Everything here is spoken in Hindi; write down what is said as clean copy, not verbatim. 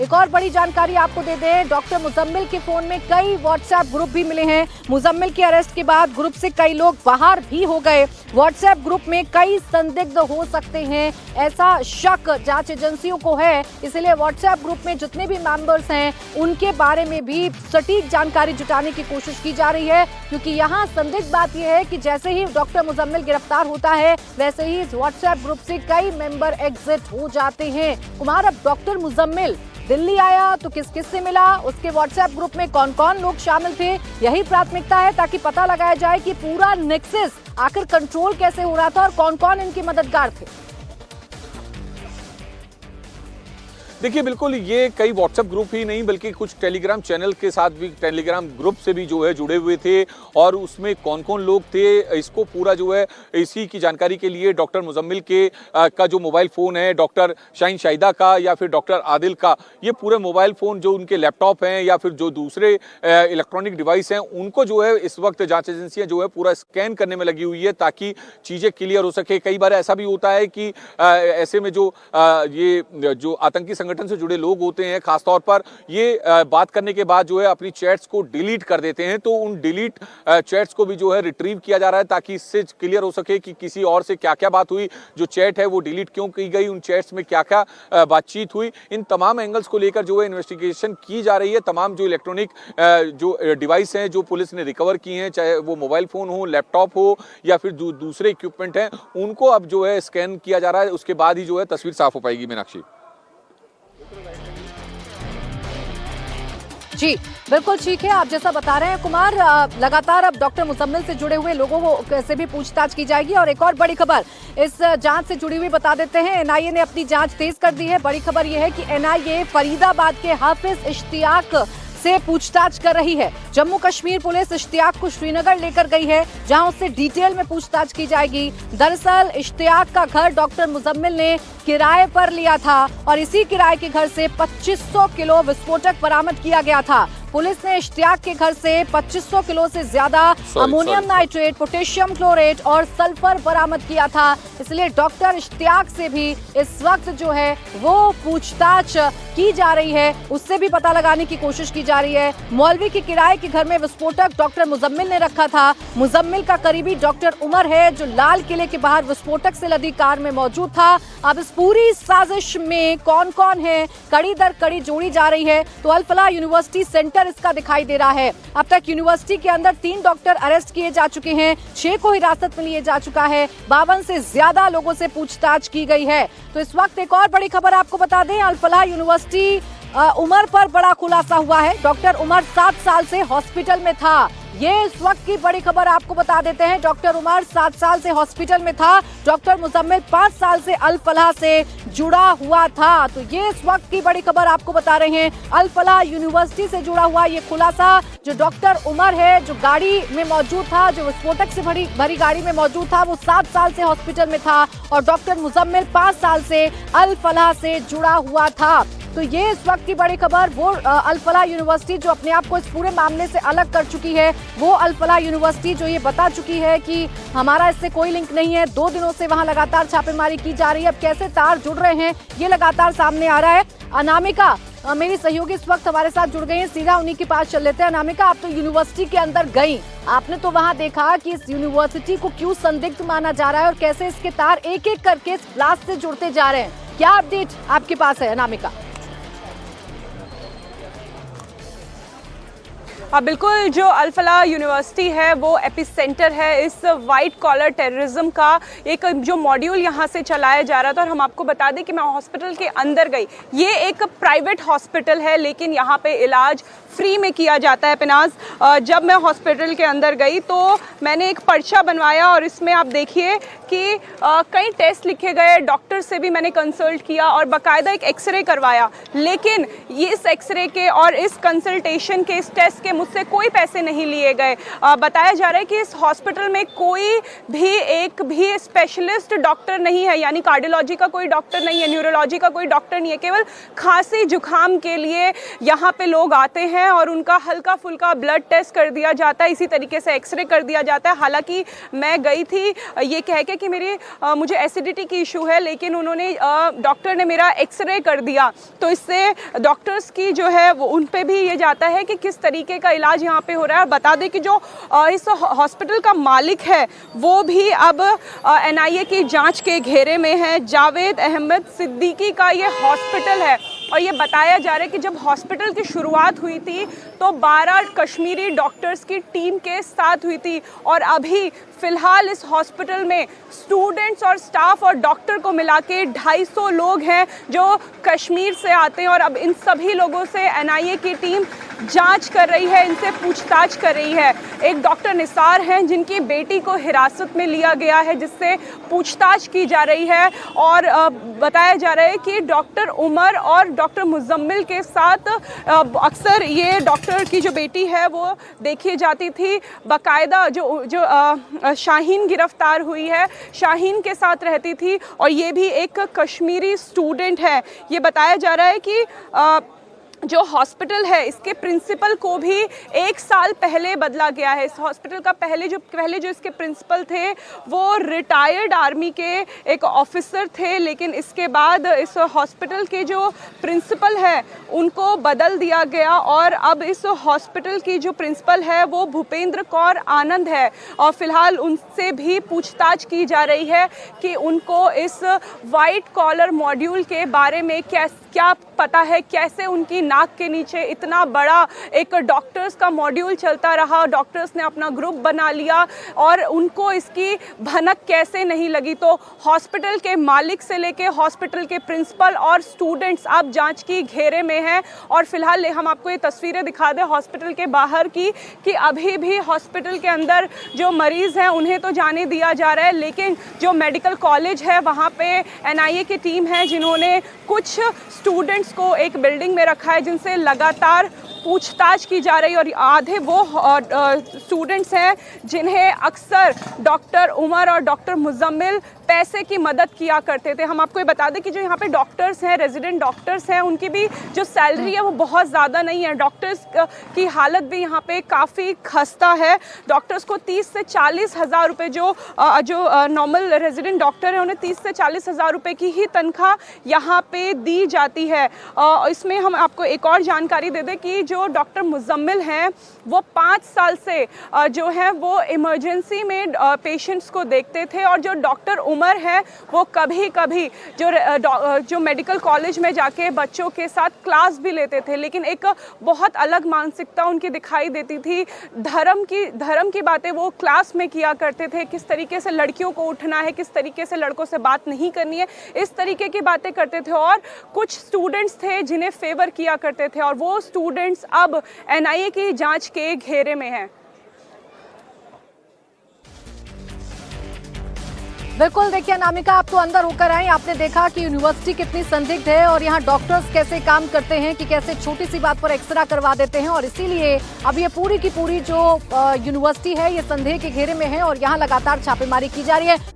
एक और बड़ी जानकारी आपको दे दें, डॉक्टर मुजम्मिल के फोन में कई व्हाट्सएप ग्रुप भी मिले हैं। मुजम्मिल के अरेस्ट के बाद ग्रुप से कई लोग बाहर भी हो गए। व्हाट्सएप ग्रुप में कई संदिग्ध हो सकते हैं, ऐसा शक जांच एजेंसियों को है। इसलिए व्हाट्सएप ग्रुप में जितने भी मेंबर्स हैं उनके बारे में भी सटीक जानकारी जुटाने की कोशिश की जा रही है, क्योंकि यहाँ संदिग्ध बात यह है कि जैसे ही डॉक्टर मुजम्मिल गिरफ्तार होता है वैसे ही इस व्हाट्सएप ग्रुप से कई मेंबर एग्जिट हो जाते हैं। कुमार, अब डॉक्टर मुजम्मिल दिल्ली आया तो किस किस से मिला, उसके व्हाट्सएप ग्रुप में कौन कौन लोग शामिल थे, यही प्राथमिकता है ताकि पता लगाया जाए कि पूरा नेक्सस आखिर कंट्रोल कैसे हो रहा था और कौन कौन इनके मददगार थे। देखिए, बिल्कुल ये कई व्हाट्सएप ग्रुप ही नहीं बल्कि कुछ टेलीग्राम चैनल के साथ भी, टेलीग्राम ग्रुप से भी जो है जुड़े हुए थे, और उसमें कौन कौन लोग थे इसको पूरा जो है इसी की जानकारी के लिए डॉक्टर मुजम्मिल के का जो मोबाइल फ़ोन है, डॉक्टर शाहीन शाहिदा का या फिर डॉक्टर आदिल का, ये पूरे मोबाइल फ़ोन जो उनके लैपटॉप हैं या फिर जो दूसरे इलेक्ट्रॉनिक डिवाइस हैं, उनको जो है इस वक्त जाँच एजेंसियाँ जो है पूरा स्कैन करने में लगी हुई है ताकि चीज़ें क्लियर हो सके। कई बार ऐसा भी होता है कि ऐसे में ये जो आतंकी संगठन से जुड़े लोग होते हैं, खासतौर पर ये बात करने के बाद जो है अपनी चैट्स को डिलीट कर देते हैं, तो उन डिलीट चैट्स को भी जो है रिट्रीव किया जा रहा है ताकि इससे क्लियर हो सके कि किसी और से क्या क्या बात हुई, जो चैट है वो डिलीट क्यों की गई, उन चैट्स में क्या क्या बातचीत हुई। इन तमाम एंगल्स को लेकर जो है इन्वेस्टिगेशन की जा रही है। तमाम जो इलेक्ट्रॉनिक जो डिवाइस हैं जो पुलिस ने रिकवर की हैं, चाहे वो मोबाइल फ़ोन हो, लैपटॉप हो या फिर दूसरे इक्विपमेंट हैं, उनको अब जो है स्कैन किया जा रहा है। उसके बाद ही जो है तस्वीर साफ हो पाएगी। मीनाक्षी जी बिल्कुल ठीक है, आप जैसा बता रहे हैं कुमार, लगातार अब डॉक्टर मुजम्मिल से जुड़े हुए लोगों को से भी पूछताछ की जाएगी। और एक और बड़ी खबर इस जांच से जुड़ी हुई बता देते हैं, एनआईए ने अपनी जांच तेज कर दी है। बड़ी खबर यह है कि एनआईए फरीदाबाद के हाफिज इश्तियाक से पूछताछ कर रही है। जम्मू कश्मीर पुलिस इश्तियाक को श्रीनगर लेकर गई है, जहां उससे डिटेल में पूछताछ की जाएगी। दरअसल इश्तियाक का घर डॉक्टर मुजम्मिल ने किराए पर लिया था और इसी किराए के घर से 2500 किलो विस्फोटक बरामद किया गया था। पुलिस ने इश्तियाक के घर से 2500 किलो से ज्यादा अमोनियम नाइट्रेट, पोटेशियम क्लोरेट और सल्फर बरामद किया था। इसलिए डॉक्टर इश्तियाक से भी इस वक्त जो है वो पूछताछ की जा रही है, उससे भी पता लगाने की कोशिश की जा रही है। मौलवी के किराए के घर में विस्फोटक डॉक्टर मुजम्मिल ने रखा था। मुजम्मिल का करीबी डॉक्टर उमर है जो लाल किले के बाहर विस्फोटक से लदी कार में मौजूद था। अब इस पूरी साजिश में कौन कौन है, कड़ी दर कड़ी जोड़ी जा रही है। तो अल फलाह यूनिवर्सिटी सेंटर इसका दिखाई दे रहा है। अब तक यूनिवर्सिटी के अंदर 3 डॉक्टर अरेस्ट किए जा चुके हैं, 6 को हिरासत में लिए जा चुका है, 52 से ज्यादा लोगों से पूछताछ की गई है। तो इस वक्त एक और बड़ी खबर आपको बता दें, अल फलाह यूनिवर्सिटी उमर पर बड़ा खुलासा हुआ है। डॉक्टर उमर 7 साल से हॉस्पिटल में था, ये इस वक्त की बड़ी खबर आपको बता देते हैं। डॉक्टर उमर 7 साल से हॉस्पिटल में था, डॉक्टर मुजम्मिल 5 साल से अल फलाह से जुड़ा हुआ था। तो ये इस वक्त की बड़ी खबर आपको बता रहे हैं। अल फलाह यूनिवर्सिटी से जुड़ा हुआ ये खुलासा, जो डॉक्टर उमर है जो गाड़ी में मौजूद था, जो विस्फोटक से भरी गाड़ी में मौजूद था, वो 7 साल से हॉस्पिटल में था और डॉक्टर मुजम्मिल 5 साल से अल फलाह से जुड़ा हुआ था। तो ये इस वक्त की बड़ी खबर। वो अल फलाह यूनिवर्सिटी जो अपने आप को इस पूरे मामले से अलग कर चुकी है, वो अल फलाह यूनिवर्सिटी जो ये बता चुकी है कि हमारा इससे कोई लिंक नहीं है। 2 दिनों से वहां लगातार छापेमारी की जा रही है। अब कैसे तार जुड़ रहे हैं ये लगातार सामने आ रहा है। अनामिका मेरी सहयोगी इस वक्त हमारे साथ जुड़ गई हैं, सीधा उन्हीं के पास चल लेते हैं। अनामिका, आप तो यूनिवर्सिटी के अंदर गई, आपने तो वहां देखा कि इस यूनिवर्सिटी को क्यों संदिग्ध माना जा रहा है और कैसे इसके तार एक एक करके इस ब्लास्ट से जुड़ते जा रहे हैं। क्या अपडेट आपके पास है अनामिका? बिल्कुल, जो अल फलाह यूनिवर्सिटी है वो एपिसेंटर है इस वाइट कॉलर टेररिज्म का। एक जो मॉड्यूल यहाँ से चलाया जा रहा था, और हम आपको बता दें कि मैं हॉस्पिटल के अंदर गई, ये एक प्राइवेट हॉस्पिटल है लेकिन यहाँ पे इलाज फ्री में किया जाता है। पिनाज, जब मैं हॉस्पिटल के अंदर गई तो मैंने एक पर्चा बनवाया और इसमें आप देखिए कि कई टेस्ट लिखे गए, डॉक्टर से भी मैंने कंसल्ट किया और बाकायदा एक एक्सरे करवाया। लेकिन ये इस एक्सरे के और इस कंसल्टेशन के, इस टेस्ट के मुझसे कोई पैसे नहीं लिए गए। बताया जा रहा है कि इस हॉस्पिटल में कोई भी एक भी स्पेशलिस्ट डॉक्टर नहीं है, यानी कार्डियोलॉजी का कोई डॉक्टर नहीं है, न्यूरोलॉजी का कोई डॉक्टर नहीं है। केवल खांसी जुकाम के लिए यहाँ पे लोग आते हैं और उनका हल्का फुल्का ब्लड टेस्ट कर दिया जाता है, इसी तरीके से एक्सरे कर दिया जाता है। हालांकि मैं गई थी ये कह के है कि मुझे एसिडिटी की इशू है, लेकिन उन्होंने डॉक्टर ने मेरा एक्सरे कर दिया। तो इससे डॉक्टर्स की जो है वो उन पे भी ये जाता है कि किस तरीके का इलाज यहाँ पे हो रहा है। बता दें कि जो इस हॉस्पिटल का मालिक है वो भी अब एनआईए की जांच के घेरे में है। जावेद अहमद सिद्दीकी का ये हॉस्पिटल है और ये बताया जा रहा है कि जब हॉस्पिटल की शुरुआत हुई थी तो 12 कश्मीरी डॉक्टर्स की टीम के साथ हुई थी और अभी फिलहाल इस हॉस्पिटल में स्टूडेंट्स और स्टाफ और डॉक्टर को मिला के 250 लोग हैं जो कश्मीर से आते हैं और अब इन सभी लोगों से एनआईए की टीम जांच कर रही है, इनसे पूछताछ कर रही है। एक डॉक्टर निसार हैं जिनकी बेटी को हिरासत में लिया गया है, जिससे पूछताछ की जा रही है और बताया जा रहा है कि डॉक्टर उमर और डॉक्टर मुजम्मिल के साथ अक्सर ये डॉक्टर की जो बेटी है वो देखी जाती थी। बाकायदा जो शाहीन गिरफ्तार हुई है, शाहीन के साथ रहती थी और ये भी एक कश्मीरी स्टूडेंट है। ये बताया जा रहा है कि जो हॉस्पिटल है इसके प्रिंसिपल को भी 1 साल पहले बदला गया है। इस हॉस्पिटल का पहले जो इसके प्रिंसिपल थे वो रिटायर्ड आर्मी के एक ऑफिसर थे, लेकिन इसके बाद इस हॉस्पिटल के जो प्रिंसिपल है उनको बदल दिया गया और अब इस हॉस्पिटल की जो प्रिंसिपल है वो भूपेंद्र कौर आनंद है और फिलहाल उनसे भी पूछताछ की जा रही है कि उनको इस वाइट कॉलर मॉड्यूल के बारे में क्या पता है, कैसे उनकी नाक के नीचे इतना बड़ा एक डॉक्टर्स का मॉड्यूल चलता रहा, डॉक्टर्स ने अपना ग्रुप बना लिया और उनको इसकी भनक कैसे नहीं लगी। तो हॉस्पिटल के मालिक से लेके हॉस्पिटल के प्रिंसिपल और स्टूडेंट्स अब जांच की घेरे में हैं और फिलहाल हम आपको ये तस्वीरें दिखा दें हॉस्पिटल के बाहर की कि अभी भी हॉस्पिटल के अंदर जो मरीज़ हैं उन्हें तो जाने दिया जा रहा है, लेकिन जो मेडिकल कॉलेज है वहाँ पे एनआईए की टीम है जिन्होंने कुछ स्टूडेंट्स को एक बिल्डिंग में रखा है जिनसे लगातार पूछताछ की जा रही है और आधे वो स्टूडेंट्स हैं जिन्हें अक्सर डॉक्टर उमर और डॉक्टर मुजम्मिल पैसे की मदद किया करते थे। हम आपको ये बता दें कि जो यहाँ पे डॉक्टर्स हैं, रेजिडेंट डॉक्टर्स हैं, उनकी भी जो सैलरी है वो बहुत ज़्यादा नहीं है। डॉक्टर्स की हालत भी यहाँ पे काफ़ी खस्ता है। डॉक्टर्स को 30 से 40 हज़ार रुपये जो नॉर्मल रेजिडेंट डॉक्टर हैं उन्हें 30 से 40 हज़ार रुपये की ही तनख्वाह यहाँ पे दी जाती है। इसमें हम आपको एक और जानकारी दे दें कि जो डॉक्टर मुजम्मिल हैं वो 5 साल से जो है वो इमरजेंसी में पेशेंट्स को देखते थे और जो डॉक्टर उमर है वो कभी कभी जो मेडिकल कॉलेज में जाके बच्चों के साथ क्लास भी लेते थे, लेकिन एक बहुत अलग मानसिकता उनकी दिखाई देती थी। धर्म की बातें वो क्लास में किया करते थे, किस तरीके से लड़कियों को उठना है, किस तरीके से लड़कों से बात नहीं करनी है, इस तरीके की बातें करते थे और कुछ स्टूडेंट्स थे जिन्हें फेवर किया करते थे और वो स्टूडेंट्स अब एनआईए की जांच के घेरे में हैं। बिल्कुल, देखिए अनामिका, आप तो अंदर होकर आए, आपने देखा कि यूनिवर्सिटी कितनी संदिग्ध है और यहाँ डॉक्टर्स कैसे काम करते हैं कि कैसे छोटी सी बात पर एक्सरा करवा देते हैं और इसीलिए अब ये पूरी की पूरी जो यूनिवर्सिटी है ये संदेह के घेरे में है और यहाँ लगातार छापेमारी की जा रही है।